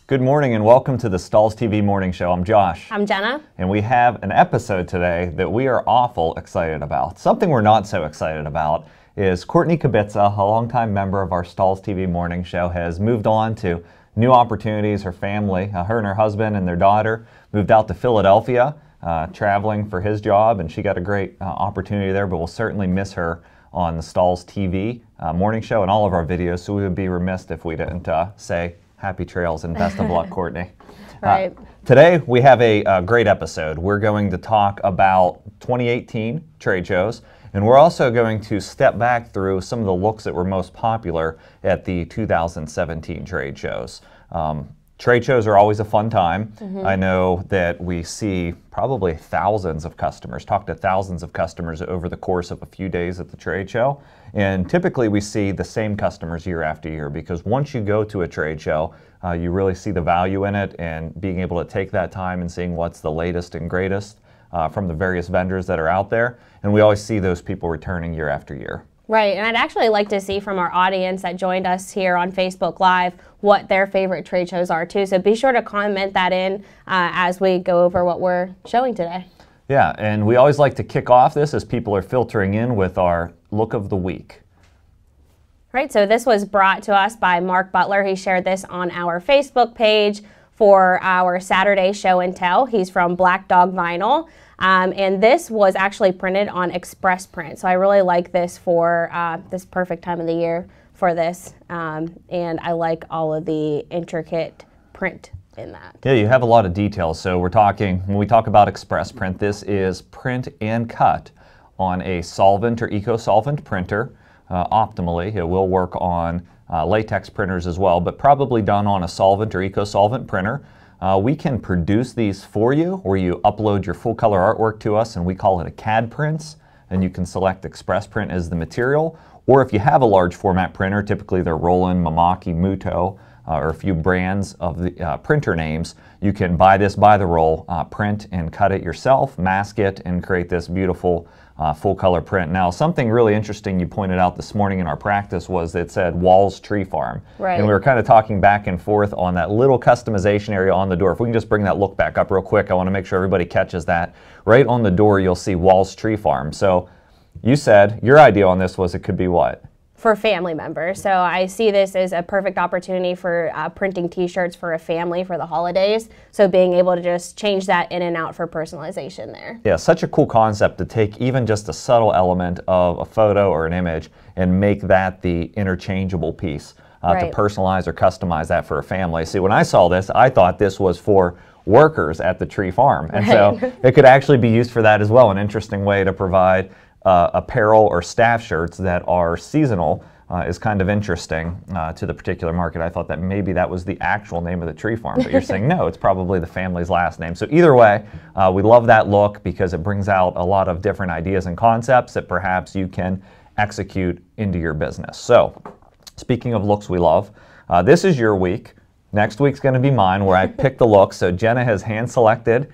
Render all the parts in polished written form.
Good morning and welcome to the Stahls TV Morning Show. I'm Josh. I'm Jenna. And we have an episode today that we are awful excited about. Something we're not so excited about is Courtney Kibitza, a longtime member of our Stahls TV Morning Show, has moved on to new opportunities. Her family, her and her husband and their daughter, moved out to Philadelphia, traveling for his job, and she got a great opportunity there, but we'll certainly miss her on the Stahls TV Morning Show and all of our videos, so we would be remiss if we didn't say happy trails and best of luck, Courtney. Right. Today we have a great episode. We're going to talk about 2018 trade shows, and we're also going to step back through some of the looks that were most popular at the 2017 trade shows. Trade shows are always a fun time. I know that we see probably thousands of customers, talk to thousands of customers over the course of a few days at the trade show. And typically we see the same customers year after year, because once you go to a trade show, you really see the value in it, and being able to take that time and seeing what's the latest and greatest from the various vendors that are out there. And we always see those people returning year after year. Right, and I'd actually like to see from our audience that joined us here on Facebook Live what their favorite trade shows are too. So be sure to comment that in as we go over what we're showing today. Yeah, and we always like to kick off this as people are filtering in with our look of the week. Right, so this was brought to us by Mark Butler. He shared this on our Facebook page for our Saturday show and tell. He's from Black Dog Vinyl. And this was actually printed on express print. So I really like this for this perfect time of the year for this. And I like all of the intricate print in that. Yeah, you have a lot of details. So we're talking, when we talk about express print, this is print and cut on a solvent or eco-solvent printer. Optimally, it will work on latex printers as well, but probably done on a solvent or eco-solvent printer. We can produce these for you, where you upload your full color artwork to us, and we call it a CAD prints, and you can select express print as the material. Or if you have a large format printer, typically they're Roland, Mamaki, Muto, or a few brands of the printer names, you can buy this by the roll, print and cut it yourself, mask it, and create this beautiful full color print. Now, something really interesting you pointed out this morning in our practice was that it said Walls Tree Farm. Right. And we were kind of talking back and forth on that little customization area on the door. If we can just bring that look back up real quick, I want to make sure everybody catches that. Right on the door, you'll see Walls Tree Farm. So you said your idea on this was it could be what? For family members. So I see this as a perfect opportunity for printing t-shirts for a family for the holidays. So being able to just change that in and out for personalization there. Yeah, such a cool concept to take even just a subtle element of a photo or an image and make that the interchangeable piece to personalize or customize that for a family. See, when I saw this, I thought this was for workers at the tree farm. And so it could actually be used for that as well, an interesting way to provide apparel or staff shirts that are seasonal is kind of interesting to the particular market. I thought that maybe that was the actual name of the tree farm, but you're saying no, it's probably the family's last name. So either way, we love that look because it brings out a lot of different ideas and concepts that perhaps you can execute into your business. So speaking of looks we love, this is your week. Next week's going to be mine, where I pick the looks. So Jenna has hand-selected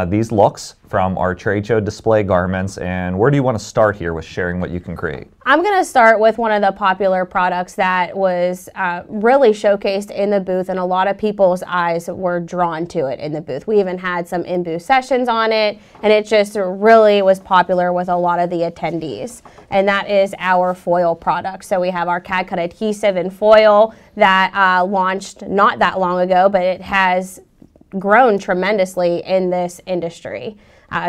these looks from our trade show display garments. And where do you want to start here with sharing what you can create? I'm going to start with one of the popular products that was really showcased in the booth, and a lot of people's eyes were drawn to it in the booth. We even had some in-booth sessions on it, and it just really was popular with a lot of the attendees. And that is our foil product. So we have our CAD-COLOR adhesive and foil that launched not that long ago, but it has grown tremendously in this industry.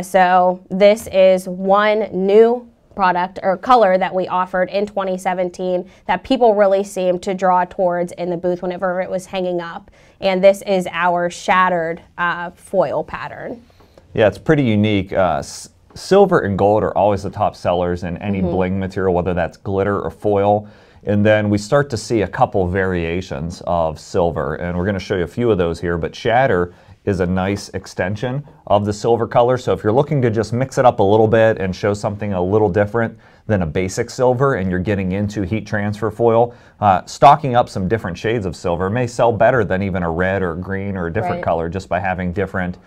So this is one new product or color that we offered in 2017 that people really seemed to draw towards in the booth whenever it was hanging up. And this is our shattered foil pattern. Yeah, it's pretty unique. Silver and gold are always the top sellers in any bling material, whether that's glitter or foil. And then we start to see a couple variations of silver, and we're going to show you a few of those here, but shatter is a nice extension of the silver color. So if you're looking to just mix it up a little bit and show something a little different than a basic silver, and you're getting into heat transfer foil, stocking up some different shades of silver may sell better than even a red or green or a different color, just by having different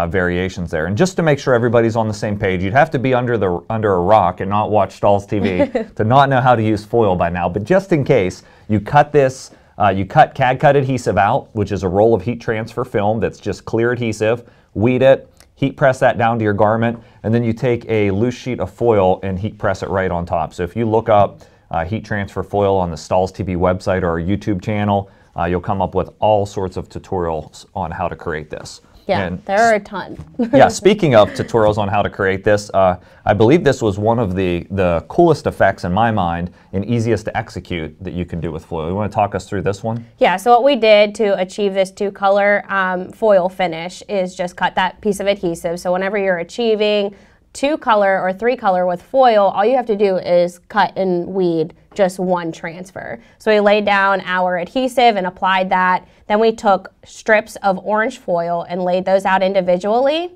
variations there. And just to make sure everybody's on the same page, you'd have to be under a rock and not watch Stahls TV to not know how to use foil by now. But just in case, you cut this You cut CAD-cut adhesive out, which is a roll of heat transfer film that's just clear adhesive, weed it, heat press that down to your garment, and then you take a loose sheet of foil and heat press it right on top. So if you look up heat transfer foil on the Stahls TV website or our YouTube channel, you'll come up with all sorts of tutorials on how to create this. Yeah, and there are a ton. Yeah, speaking of tutorials on how to create this, I believe this was one of the coolest effects in my mind and easiest to execute that you can do with foil. You want to talk us through this one? Yeah, so what we did to achieve this 2-color foil finish is just cut that piece of adhesive. So whenever you're achieving 2-color or 3-color with foil, all you have to do is cut and weed just one transfer. So we laid down our adhesive and applied that. Then we took strips of orange foil and laid those out individually,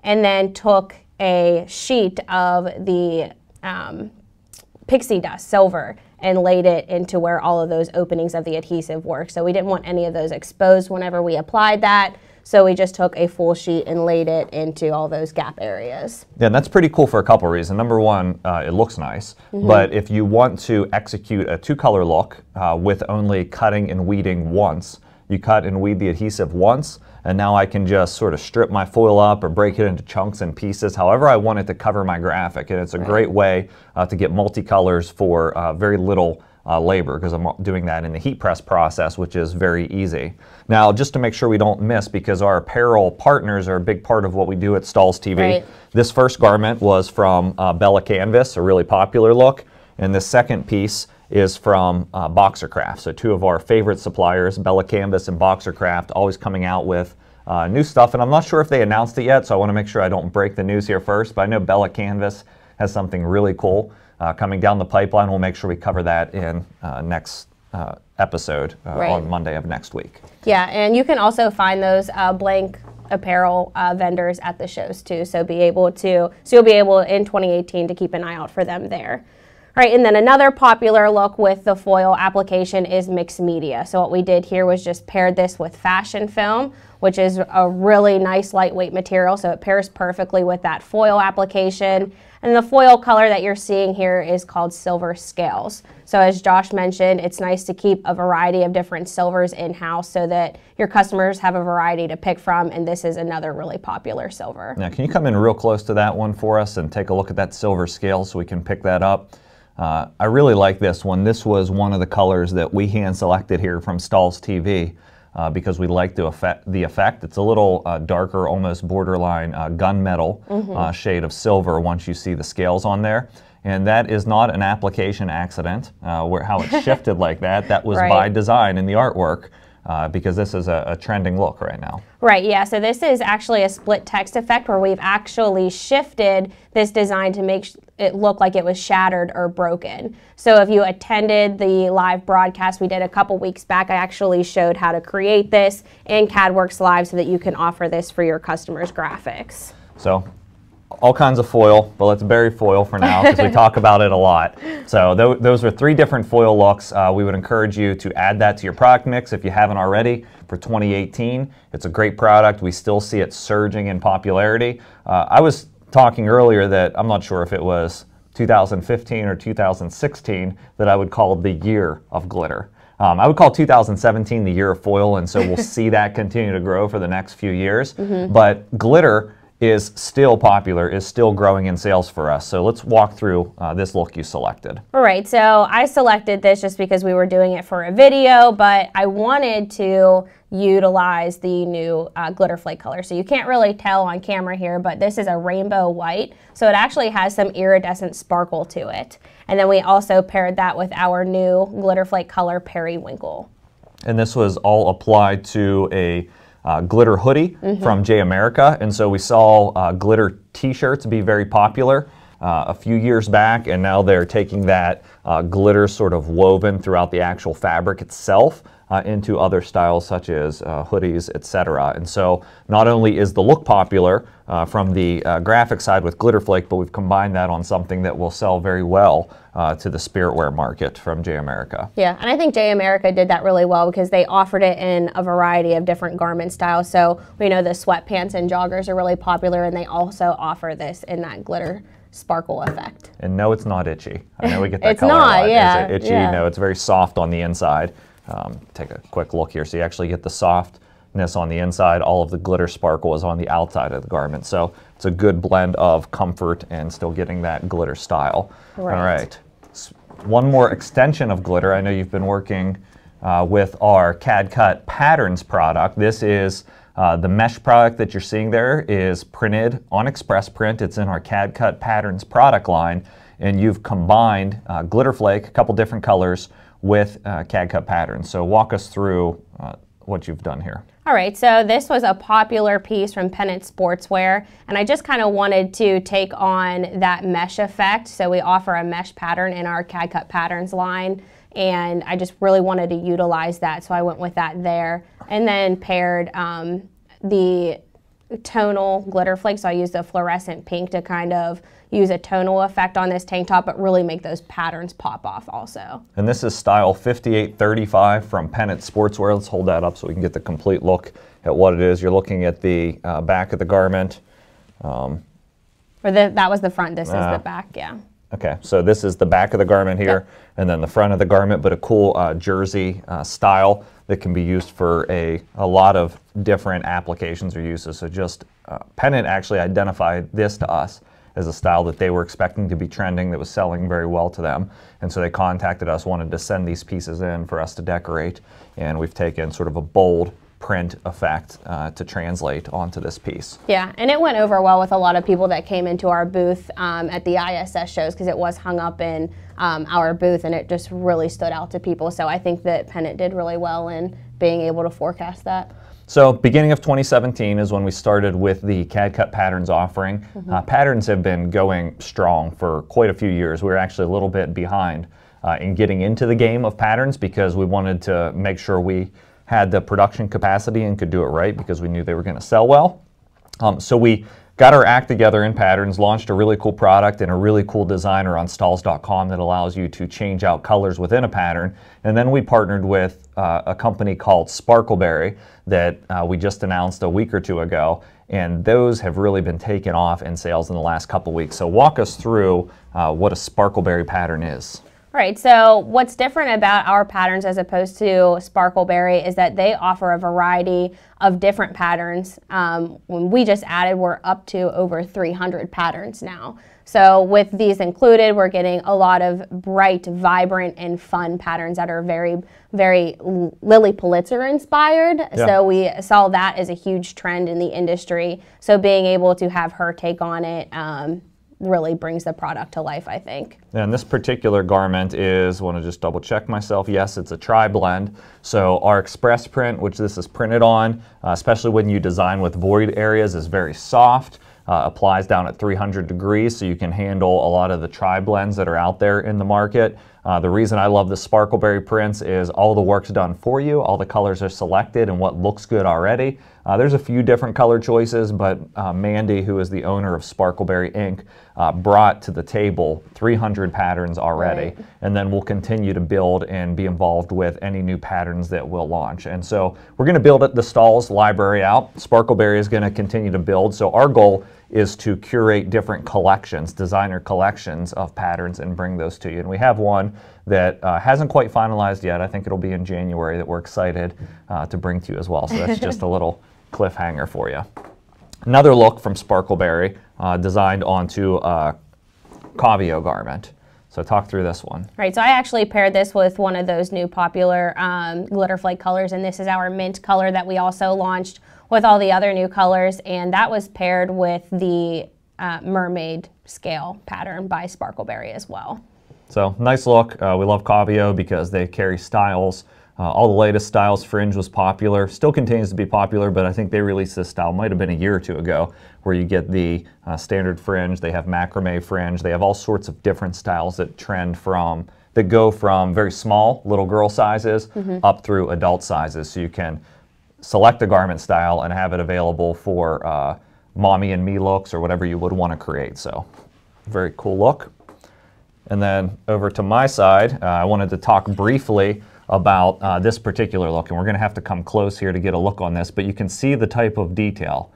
and then took a sheet of the pixie dust, silver, and laid it into where all of those openings of the adhesive were. So we didn't want any of those exposed whenever we applied that. So we just took a full sheet and laid it into all those gap areas. Yeah, and that's pretty cool for a couple of reasons. Number one, it looks nice, but if you want to execute a 2-color look with only cutting and weeding once, you cut and weed the adhesive once, and now I can just sort of strip my foil up or break it into chunks and pieces, however I want it to cover my graphic. And it's a great way to get multicolors for very little labor, because I'm doing that in the heat press process, which is very easy. Now, just to make sure we don't miss, because our apparel partners are a big part of what we do at Stahls TV, this first garment was from Bella Canvas, a really popular look, and this second piece is from Boxercraft. So 2 of our favorite suppliers, Bella Canvas and Boxercraft, always coming out with new stuff, and I'm not sure if they announced it yet, so I want to make sure I don't break the news here first, but I know Bella Canvas has something really cool coming down the pipeline. We'll make sure we cover that in next episode on Monday of next week. Yeah, and you can also find those blank apparel vendors at the shows too, so you'll be able in 2018 to keep an eye out for them there. All right, and then another popular look with the foil application is mixed media. So what we did here was just paired this with fashion film, which is a really nice lightweight material, so it pairs perfectly with that foil application. And the foil color that you're seeing here is called Silver Scales. So as Josh mentioned, it's nice to keep a variety of different silvers in-house so that your customers have a variety to pick from, and this is another really popular silver. Now, can you come in real close to that one for us and take a look at that Silver Scale so we can pick that up? I really like this one. This was one of the colors that we hand selected here from Stahls TV because we like the effect. It's a little darker, almost borderline gunmetal shade of silver once you see the scales on there. And that is not an application accident, how it shifted like that. That was by design in the artwork. Because this is a trending look right now. Right, yeah, so this is actually a split text effect where we've actually shifted this design to make it look like it was shattered or broken. So if you attended the live broadcast we did a couple weeks back, I actually showed how to create this in CADWorks Live so that you can offer this for your customers' graphics. So, all kinds of foil, but let's bury foil for now because we talk about it a lot. So those are 3 different foil looks. We would encourage you to add that to your product mix if you haven't already for 2018. It's a great product. We still see it surging in popularity. I was talking earlier that I'm not sure if it was 2015 or 2016 that I would call the year of glitter. I would call 2017 the year of foil, and so we'll see that continue to grow for the next few years. But glitter is still popular, is still growing in sales for us. So let's walk through this look you selected. All right, so I selected this just because we were doing it for a video, but I wanted to utilize the new glitter flake color. So you can't really tell on camera here, but this is a rainbow white. So it actually has some iridescent sparkle to it. And then we also paired that with our new glitter flake color Periwinkle. And this was all applied to a glitter hoodie from J America, and so we saw glitter t-shirts be very popular a few years back, and now they're taking that glitter sort of woven throughout the actual fabric itself into other styles such as hoodies, etc. And so not only is the look popular from the graphic side with glitter flake, but we've combined that on something that will sell very well to the spirit wear market from J America. Yeah, and I think J America did that really well because they offered it in a variety of different garment styles. So we know the sweatpants and joggers are really popular, and they also offer this in that glitter sparkle effect. And no, it's not itchy. I know we get that it's color not, a lot. yeah. Is it itchy? Yeah. No, it's very soft on the inside. take a quick look here. So you actually get the softness on the inside. All of the glitter sparkle is on the outside of the garment. So it's a good blend of comfort and still getting that glitter style. Right. All right. One more extension of glitter. I know you've been working with our CAD-CUT patterns product. This is the mesh product that you're seeing there is printed on Express Print. It's in our CAD-CUT patterns product line, and you've combined glitter flake, a couple different colors, with CAD-CUT patterns. So walk us through what you've done here. All right, so this was a popular piece from Pennant Sportswear, and I just kind of wanted to take on that mesh effect. So we offer a mesh pattern in our CAD-CUT patterns line, and I just really wanted to utilize that, so I went with that there. And then paired the tonal glitter flakes, so I used the fluorescent pink to kind of use a tonal effect on this tank top, but really make those patterns pop off also. And this is style 5835 from Pennant Sportswear. Let's hold that up so we can get the complete look at what it is. You're looking at the back of the garment. That was the front, this is the back, yeah. Okay, so this is the back of the garment here, and then the front of the garment, but a cool jersey style that can be used for a lot of different applications or uses. So just Pennant actually identified this to us as a style that they were expecting to be trending, that was selling very well to them. And so they contacted us, wanted to send these pieces in for us to decorate, and we've taken sort of a bold print effect to translate onto this piece. Yeah, and it went over well with a lot of people that came into our booth at the ISS shows, because it was hung up in our booth, and it just really stood out to people. So I think that Pennant did really well in being able to forecast that. So beginning of 2017 is when we started with the CAD-CUT patterns offering. Patterns have been going strong for quite a few years. We were actually a little bit behind in getting into the game of patterns, because we wanted to make sure we had the production capacity and could do it right, because we knew they were going to sell well. So we got our act together in patterns, launched a really cool product and a really cool designer on Stahls.com that allows you to change out colors within a pattern. And then we partnered with a company called Sparkleberry that we just announced a week or two ago, and those have really been taken off in sales in the last couple weeks. So walk us through what a Sparkleberry pattern is. Right, so what's different about our patterns as opposed to Sparkleberry is that they offer a variety of different patterns. When we just added, we're up to over 300 patterns now. So with these included, we're getting a lot of bright, vibrant, and fun patterns that are very, very Lily Pulitzer inspired. Yeah. So we saw that as a huge trend in the industry. So being able to have her take on it really brings the product to life, I think. And this particular garment is, want to just double check myself, yes, it's a tri-blend. So our express print, which this is printed on, especially when you design with void areas, is very soft, applies down at 300 degrees, so you can handle a lot of the tri-blends that are out there in the market. The reason I love the Sparkleberry prints is all the work's done for you, all the colors are selected and what looks good already. There's a few different color choices, but Mandy, who is the owner of Sparkleberry Inc., brought to the table 300 patterns already, right. And then we'll continue to build and be involved with any new patterns that we'll launch. And so we're going to build the Stahls library out. Sparkleberry is going to continue to build, so our goal is to curate different collections, designer collections of patterns, and bring those to you. And we have one that hasn't quite finalized yet. I think it'll be in January that we're excited to bring to you as well. So that's just a little cliffhanger for you. Another look from Sparkleberry, designed onto a Cavio garment. So talk through this one. Right, so I actually paired this with one of those new popular glitter flake colors, and this is our mint color that we also launched with all the other new colors, and that was paired with the mermaid scale pattern by Sparkleberry as well. So nice look. We love Cavio because they carry styles. All the latest Stahls fringe was popular, still continues to be popular, but I think they released this style, might have been a year or two ago, where you get the standard fringe, they have macrame fringe, they have all sorts of different styles that that go from very small little girl sizes up through adult sizes. So you can select a garment style and have it available for mommy and me looks or whatever you would want to create. So very cool look. And then over to my side, I wanted to talk briefly about this particular look, and we're going to have to come close here to get a look on this, but you can see the type of detail.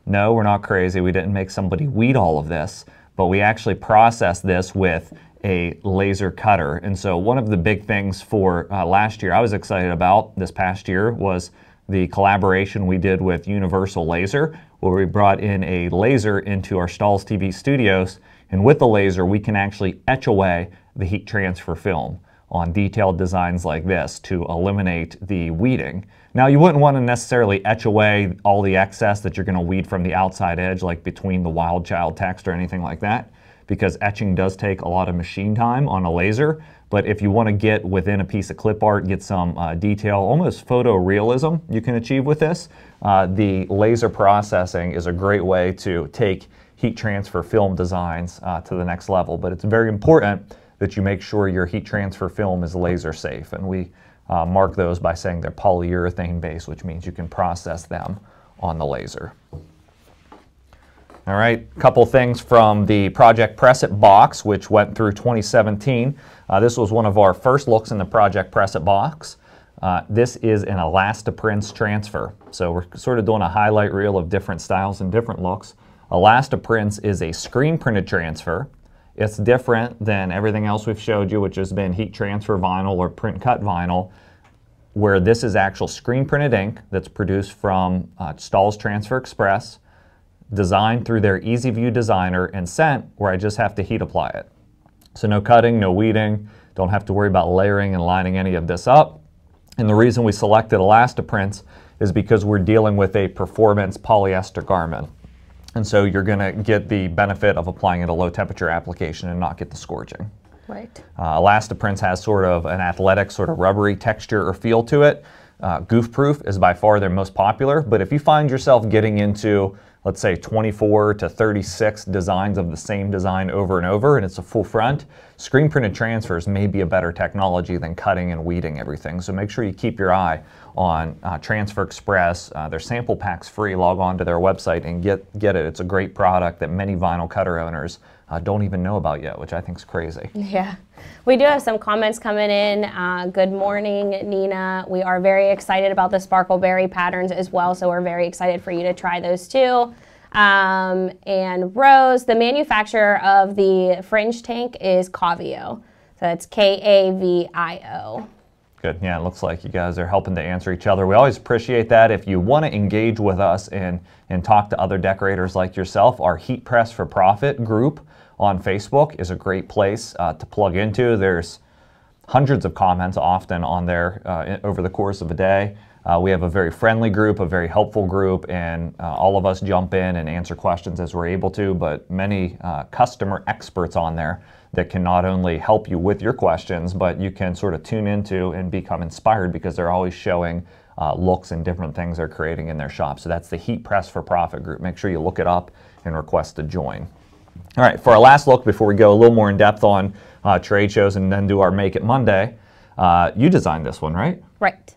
No, we're not crazy. We didn't make somebody weed all of this, but we actually process this with a laser cutter. And so one of the big things for last year I was excited about this past year was the collaboration we did with Universal Laser, where we brought in a laser into our Stahls TV studios, and with the laser we can actually etch away the heat transfer film on detailed designs like this to eliminate the weeding. Now, you wouldn't want to necessarily etch away all the excess that you're going to weed from the outside edge, like between the wild child text or anything like that, because etching does take a lot of machine time on a laser. But if you want to get within a piece of clip art, get some detail, almost photorealism you can achieve with this, the laser processing is a great way to take heat transfer film designs to the next level. But it's very important that you make sure your heat transfer film is laser safe. And we mark those by saying they're polyurethane based, which means you can process them on the laser. All right, a couple things from the Project Press It box, which went through 2017. This was one of our first looks in the Project Press It box. This is an Elastaprints transfer. So we're sort of doing a highlight reel of different styles and different looks. Elastaprints is a screen printed transfer. It's different than everything else we've showed you, which has been heat transfer vinyl or print cut vinyl, where this is actual screen printed ink that's produced from Stahls Transfer Express, designed through their Easy View designer, and sent where I just have to heat apply it. So no cutting, no weeding, don't have to worry about layering and lining any of this up. And the reason we selected Elastaprints is because we're dealing with a performance polyester garment. And so you're going to get the benefit of applying it a low temperature application and not get the scorching. Right. Elastaprints has sort of an athletic, sort of rubbery texture or feel to it. Goof proof is by far their most popular, but if you find yourself getting into, let's say, 24 to 36 designs of the same design over and over, and it's a full front, screen printed transfers may be a better technology than cutting and weeding everything. So make sure you keep your eye on Transfer Express. Their sample pack's free. Log on to their website and get it. It's a great product that many vinyl cutter owners don't even know about yet, which I think is crazy. Yeah. We do have some comments coming in. Good morning, Nina. We are very excited about the Sparkleberry patterns as well, so we're very excited for you to try those too. And Rose, the manufacturer of the fringe tank is Kavio. So it's K-A-V-I-O. Good. Yeah, it looks like you guys are helping to answer each other. We always appreciate that. If you want to engage with us and talk to other decorators like yourself, our Heat Press for Profit group on Facebook is a great place to plug into. There's hundreds of comments often on there over the course of a day. We have a very friendly group, a very helpful group, and all of us jump in and answer questions as we're able to, but many customer experts on there that can not only help you with your questions, but you can sort of tune into and become inspired because they're always showing looks and different things they're creating in their shop. So that's the Heat Press for Profit group. Make sure you look it up and request to join. All right, for our last look, before we go a little more in depth on trade shows and then do our Make It Monday, you designed this one, right? Right.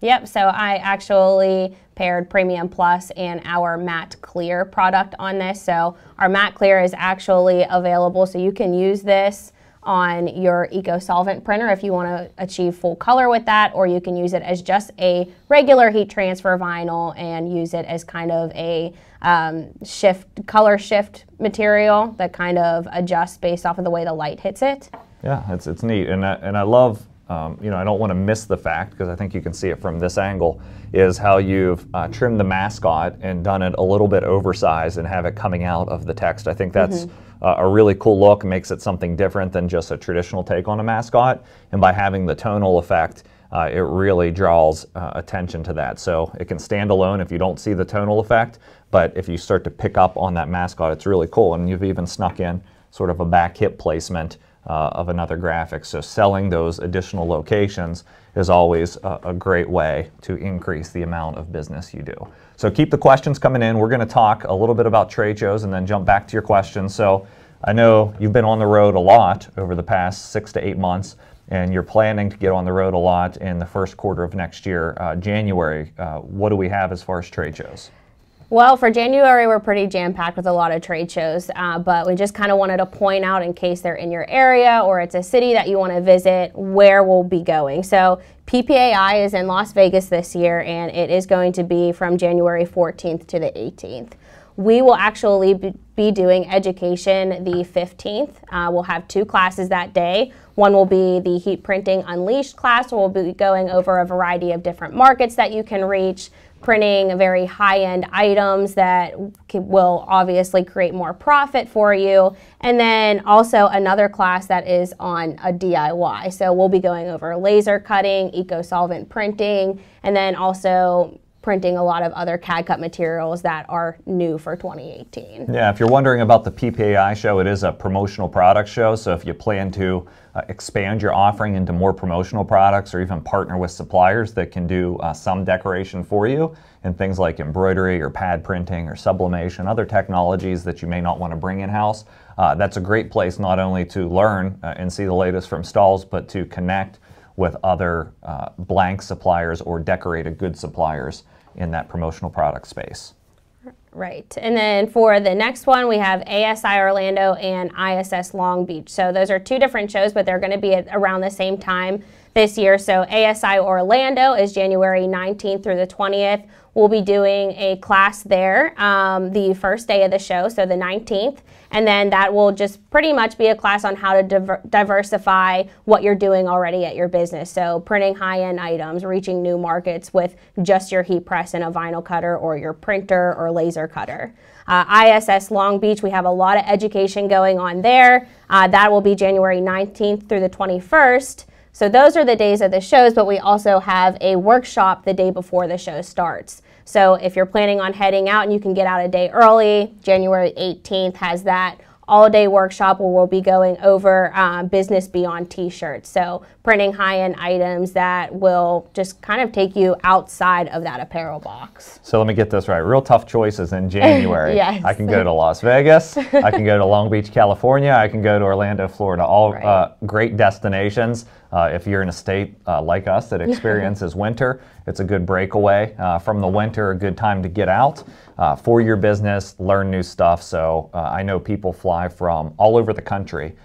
Yep, so I actually paired Premium Plus and our Matte Clear product on this. So our Matte Clear is actually available, so you can use this on your Eco Solvent printer if you want to achieve full color with that, or you can use it as just a regular heat transfer vinyl and use it as kind of a color shift material that kind of adjusts based off of the way the light hits it. Yeah, it's neat, and I love. You know, I don't want to miss the fact, because I think you can see it from this angle, is how you've trimmed the mascot and done it a little bit oversized and have it coming out of the text. I think that's a really cool look, makes it something different than just a traditional take on a mascot. And by having the tonal effect, it really draws attention to that. So it can stand alone if you don't see the tonal effect, but if you start to pick up on that mascot, it's really cool. And you've even snuck in sort of a back hip placement of another graphic. So selling those additional locations is always a great way to increase the amount of business you do. So keep the questions coming in. We're going to talk a little bit about trade shows and then jump back to your questions. So I know you've been on the road a lot over the past 6 to 8 months, and you're planning to get on the road a lot in the first quarter of next year, January. What do we have as far as trade shows? Well, for January, we're pretty jam-packed with a lot of trade shows, but we just kind of wanted to point out, in case they're in your area or it's a city that you want to visit, where we'll be going. So PPAI is in Las Vegas this year, and it is going to be from January 14th to the 18th. We will actually be doing education the 15th. We'll have 2 classes that day. One will be the Heat Printing Unleashed class, where we'll be going over a variety of different markets that you can reach, printing very high-end items that will obviously create more profit for you. And then also another class that is on a DIY. So we'll be going over laser cutting, eco-solvent printing, and then also printing a lot of other CAD-cut materials that are new for 2018. Yeah, if you're wondering about the PPAI show, it is a promotional product show. So if you plan to expand your offering into more promotional products, or even partner with suppliers that can do some decoration for you, and things like embroidery or pad printing or sublimation, other technologies that you may not want to bring in-house, that's a great place not only to learn and see the latest from Stahls, but to connect with other blank suppliers or decorated goods suppliers in that promotional product space. Right. And then for the next one, we have ASI Orlando and ISS Long Beach. So those are 2 different shows, but they're going to be at around the same time this year. So ASI Orlando is January 19th through the 20th. We'll be doing a class there the first day of the show, so the 19th. And then that will just pretty much be a class on how to diversify what you're doing already at your business. So printing high-end items, reaching new markets with just your heat press and a vinyl cutter, or your printer or laser cutter. ISS Long Beach, we have a lot of education going on there. That will be January 19th through the 21st. So those are the days of the shows, but we also have a workshop the day before the show starts. So if you're planning on heading out and you can get out a day early, January 18th has that all-day workshop where we'll be going over Business Beyond t-shirts. So printing high-end items that will just kind of take you outside of that apparel box. So let me get this right. Real tough choices in January. Yes. I can go to Las Vegas. I can go to Long Beach, California. I can go to Orlando, Florida. All right. Great destinations. If you're in a state like us that experiences winter, it's a good breakaway from the winter, a good time to get out for your business, learn new stuff. So I know people fly from all over the country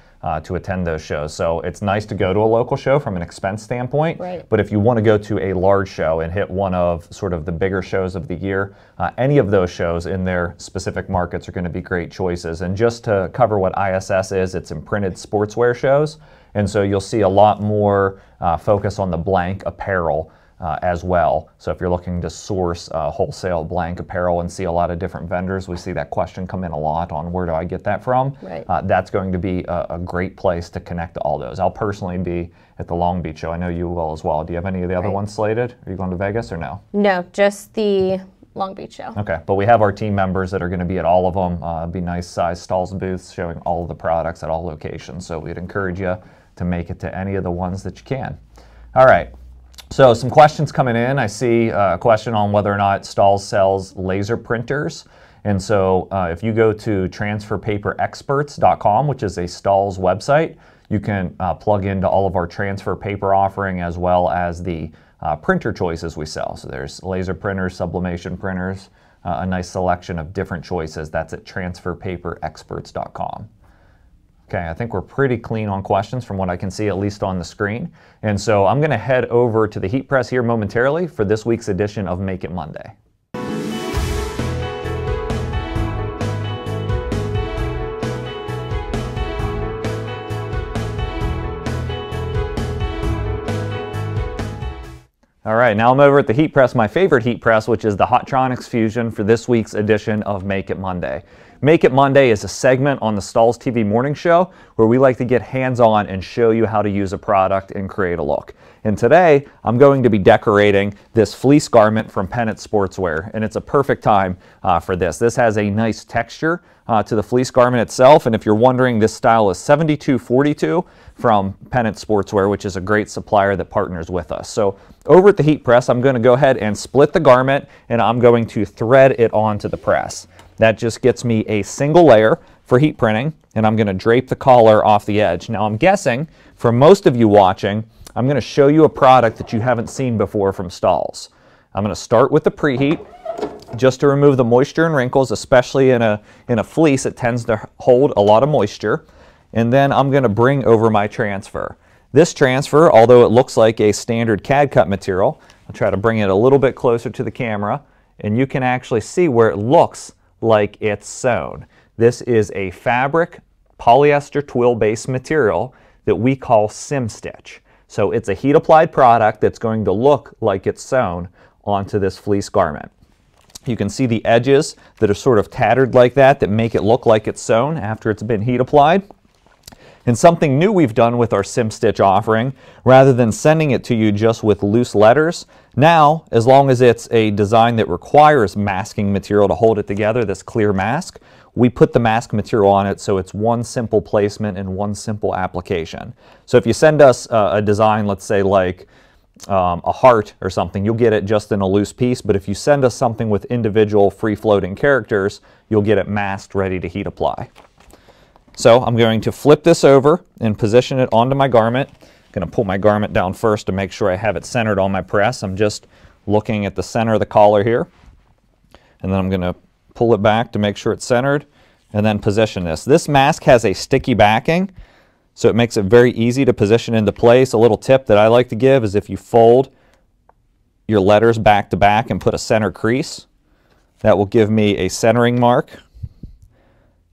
to attend those shows. So it's nice to go to a local show from an expense standpoint. Right. But if you want to go to a large show and hit one of sort of the bigger shows of the year, any of those shows in their specific markets are going to be great choices. And just to cover what ISS is, it's imprinted sportswear shows. And so you'll see a lot more focus on the blank apparel as well. So if you're looking to source wholesale blank apparel and see a lot of different vendors, we see that question come in a lot on where do I get that from? Right. That's going to be a great place to connect to all those. I'll personally be at the Long Beach show. I know you will as well. Do you have any of the other ones slated? Are you going to Vegas or no? No, just the Long Beach show. Okay, but we have our team members that are going to be at all of them. It'll be nice size Stahls booths showing all of the products at all locations. So we'd encourage you to make it to any of the ones that you can. All right. So some questions coming in. I see a question on whether or not Stahls sells laser printers. And so if you go to transferpaperexperts.com, which is a Stahls website, you can plug into all of our transfer paper offering as well as the printer choices we sell. So there's laser printers, sublimation printers, a nice selection of different choices. That's at transferpaperexperts.com. Okay, I think we're pretty clean on questions from what I can see, at least on the screen. And so I'm going to head over to the heat press here momentarily for this week's edition of Make It Monday. All right, now I'm over at the heat press, my favorite heat press, which is the Hotronix Fusion for this week's edition of Make It Monday. Make It Monday is a segment on the Stahls TV Morning Show where we like to get hands-on and show you how to use a product and create a look. And today, I'm going to be decorating this fleece garment from Pennant Sportswear, and it's a perfect time for this. This has a nice texture to the fleece garment itself, and if you're wondering, this style is 7242 from Pennant Sportswear, which is a great supplier that partners with us. So over at the heat press, I'm going to go ahead and split the garment, and I'm going to thread it onto the press. That just gets me a single layer for heat printing, and I'm going to drape the collar off the edge. Now I'm guessing, for most of you watching, I'm going to show you a product that you haven't seen before from Stahls. I'm going to start with the preheat, just to remove the moisture and wrinkles, especially in a fleece. It tends to hold a lot of moisture. And then I'm going to bring over my transfer. This transfer, although it looks like a standard CAD-cut material, I'll try to bring it a little bit closer to the camera, and you can actually see where it looks like it's sewn. This is a fabric polyester twill-based material that we call SimStitch. So it's a heat-applied product that's going to look like it's sewn onto this fleece garment. You can see the edges that are sort of tattered like that make it look like it's sewn after it's been heat applied. And something new we've done with our SimStitch offering, rather than sending it to you just with loose letters, now, as long as it's a design that requires masking material to hold it together, this clear mask, we put the mask material on it so it's one simple placement and one simple application. So if you send us a design, let's say like a heart or something, you'll get it just in a loose piece, but if you send us something with individual free-floating characters, you'll get it masked, ready to heat apply. So I'm going to flip this over and position it onto my garment. I'm going to pull my garment down first to make sure I have it centered on my press. I'm just looking at the center of the collar here. And then I'm going to pull it back to make sure it's centered and then position this. This mask has a sticky backing, so it makes it very easy to position into place. A little tip that I like to give is if you fold your letters back to back and put a center crease, that will give me a centering mark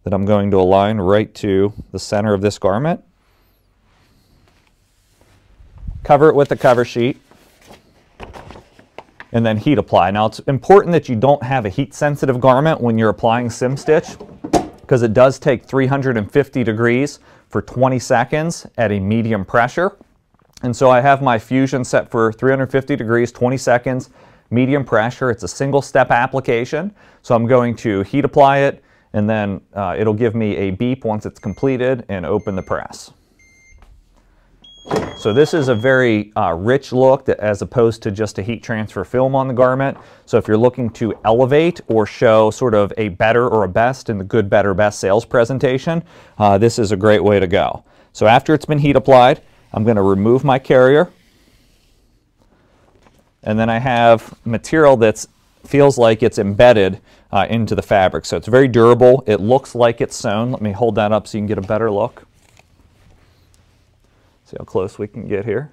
that I'm going to align right to the center of this garment. Cover it with the cover sheet and then heat apply. Now it's important that you don't have a heat sensitive garment when you're applying SimStitch, because it does take 350 degrees for 20 seconds at a medium pressure. And so I have my fusion set for 350 degrees, 20 seconds, medium pressure. It's a single step application. So I'm going to heat apply it, and then it'll give me a beep once it's completed and open the press. So this is a very rich look as opposed to just a heat transfer film on the garment. So if you're looking to elevate or show sort of a better or a best in the good, better, best sales presentation, this is a great way to go. So after it's been heat applied, I'm going to remove my carrier. And then I have material that feels like it's embedded into the fabric. So it's very durable. It looks like it's sewn. Let me hold that up so you can get a better look. See how close we can get here.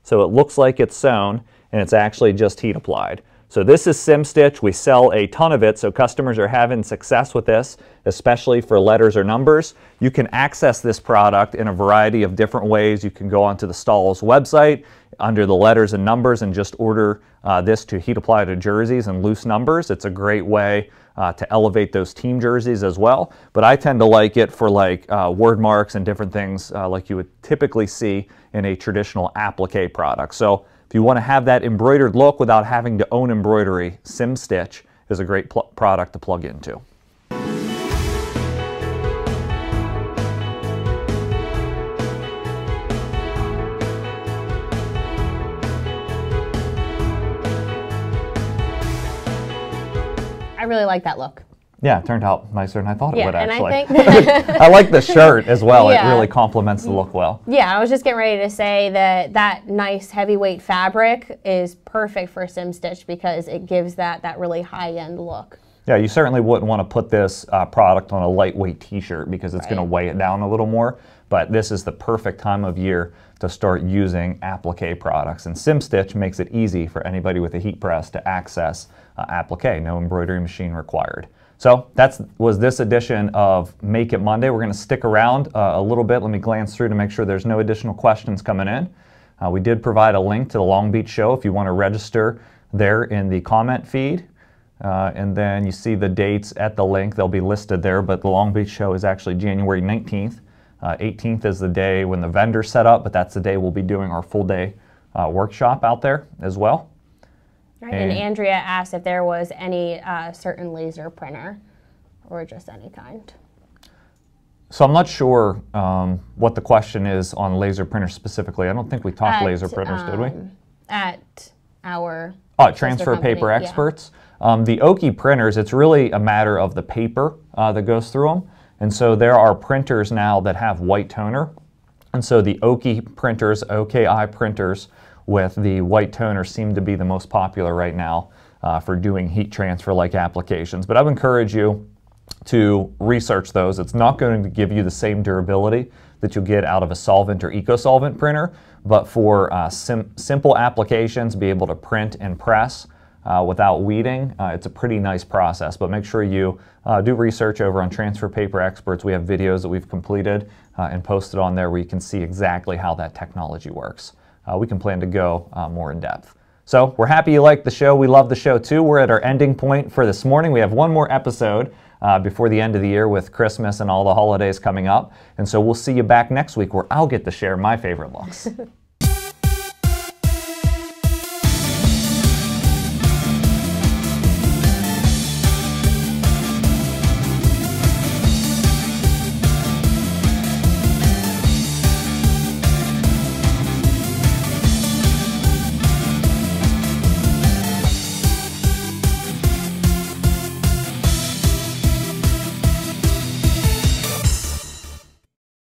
So it looks like it's sewn, and it's actually just heat applied. So this is SimStitch. We sell a ton of it, so customers are having success with this, especially for letters or numbers. You can access this product in a variety of different ways. You can go onto the Stahls website under the letters and numbers and just order this to heat apply to jerseys and loose numbers. It's a great way to elevate those team jerseys as well. But I tend to like it for like word marks and different things like you would typically see in a traditional applique product. So if you want to have that embroidered look without having to own embroidery, SimStitch is a great product to plug into. I really like that look. Yeah, it turned out nicer than I thought it would, actually. And I think I like the shirt as well. Yeah. It really complements the look well. Yeah, I was just getting ready to say that that nice heavyweight fabric is perfect for SimStitch because it gives that really high-end look. Yeah, you certainly wouldn't want to put this product on a lightweight t-shirt because it's going to weigh it down a little more. But this is the perfect time of year to start using applique products. And SimStitch makes it easy for anybody with a heat press to access applique, no embroidery machine required. So that was this edition of Make It Monday. We're going to stick around a little bit. Let me glance through to make sure there's no additional questions coming in. We did provide a link to the Long Beach show if you want to register there in the comment feed. And then you see the dates at the link. They'll be listed there, but the Long Beach show is actually January 19th. 18th is the day when the vendor's set up, but that's the day we'll be doing our full day workshop out there as well. Right. And Andrea asked if there was any certain laser printer or just any kind. So I'm not sure what the question is on laser printers specifically. I don't think we talked laser printers, did we? At our Transfer Paper Experts. The Oki printers, it's really a matter of the paper that goes through them. And so there are printers now that have white toner. And so the Oki printers, OKI printers with the white toner seem to be the most popular right now for doing heat transfer like applications. But I would encourage you to research those. It's not going to give you the same durability that you'll get out of a solvent or eco-solvent printer, but for simple applications, be able to print and press without weeding, it's a pretty nice process. But make sure you do research over on Transfer Paper Experts. We have videos that we've completed and posted on there where you can see exactly how that technology works. We can plan to go more in depth. So we're happy you liked the show. We love the show too. We're at our ending point for this morning. We have one more episode before the end of the year with Christmas and all the holidays coming up. And so we'll see you back next week where I'll get to share my favorite looks.